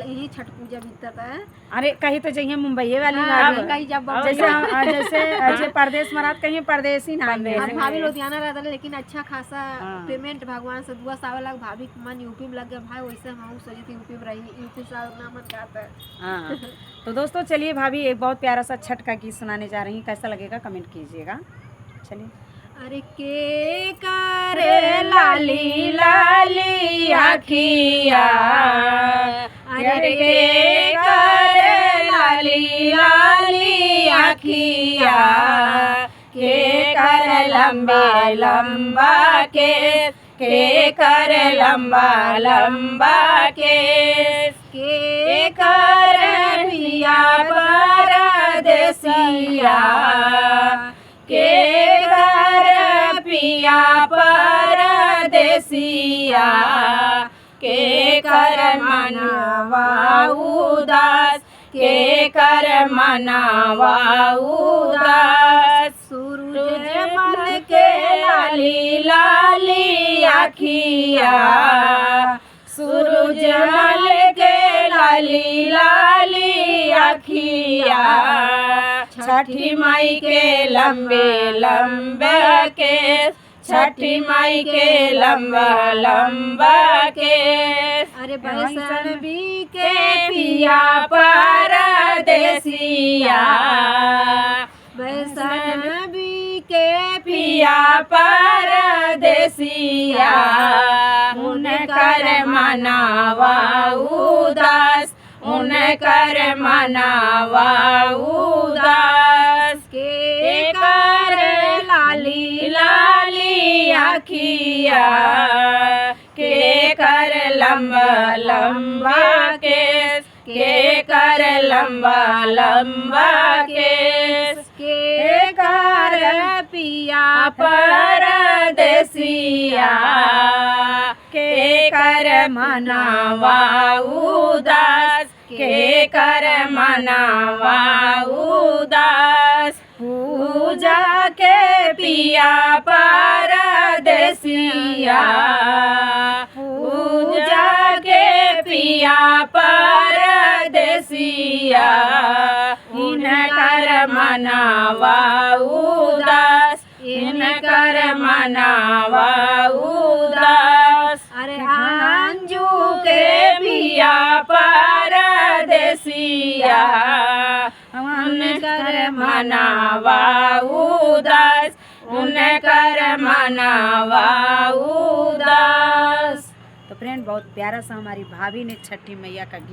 यही छठ पूजा बीतता है। अरे कहीं तो जाइए मुंबई वाली हाँ, कहीं जब जैसे परदेश में रात कहीं परदेसी ना भाभी लुधियाना रहता है, लेकिन अच्छा खासा पेमेंट भगवान से दुआ सावे लग भाभी के मन यूपी में लग गया भाई, वैसे हम सोची थी यूपी में रही, यूपी से ना मन जाता है। हाँ तो दोस्तों चलिए भाभी एक बहुत प्यारा सा छठ का गीत सुनाने जा रही हैं, कैसा लगेगा कमेंट कीजिएगा। चलिए। अरे के करे लाली लाली आखिया, अरे के करे लाली लाली आखिया, के करे लंबा लंबा के करे लंबा लंबा के करे पिया परदेसिया, के करे पिया परदेसिया, के करे मनवा उदास, के करे मनवा उदास, सूरज मल के लाली लाली आखिया, सूरज मल के लाली लाली आखिया, छठी माई के लंबे लंबे केस, छठी माई के लंबा लंबा केस, अरे वैष्णवी के पिया परदेसिया, वैष्णवी के पिया परदेसिया, उनकर मनावा उदास, उनकर मनावा उदास, के कर लाली लाली आखिया, के कर लंबा लंबा केस, के कर लंबा लंबा केस, के कर पिया परदेसिया, के कर मनावा उदास, के कर मनावा उदास, पूजा के पिया परदेसिया, पूजा के पिया परदेसिया, इनकर मनावा उदास, इनकर मनावा उदास, अरे अंजू के पिया परदेसिया, उनकर मनावा उदास, उनकर मनावा उदास। तो फ्रेंड बहुत प्यारा सा हमारी भाभी ने छठी मैया का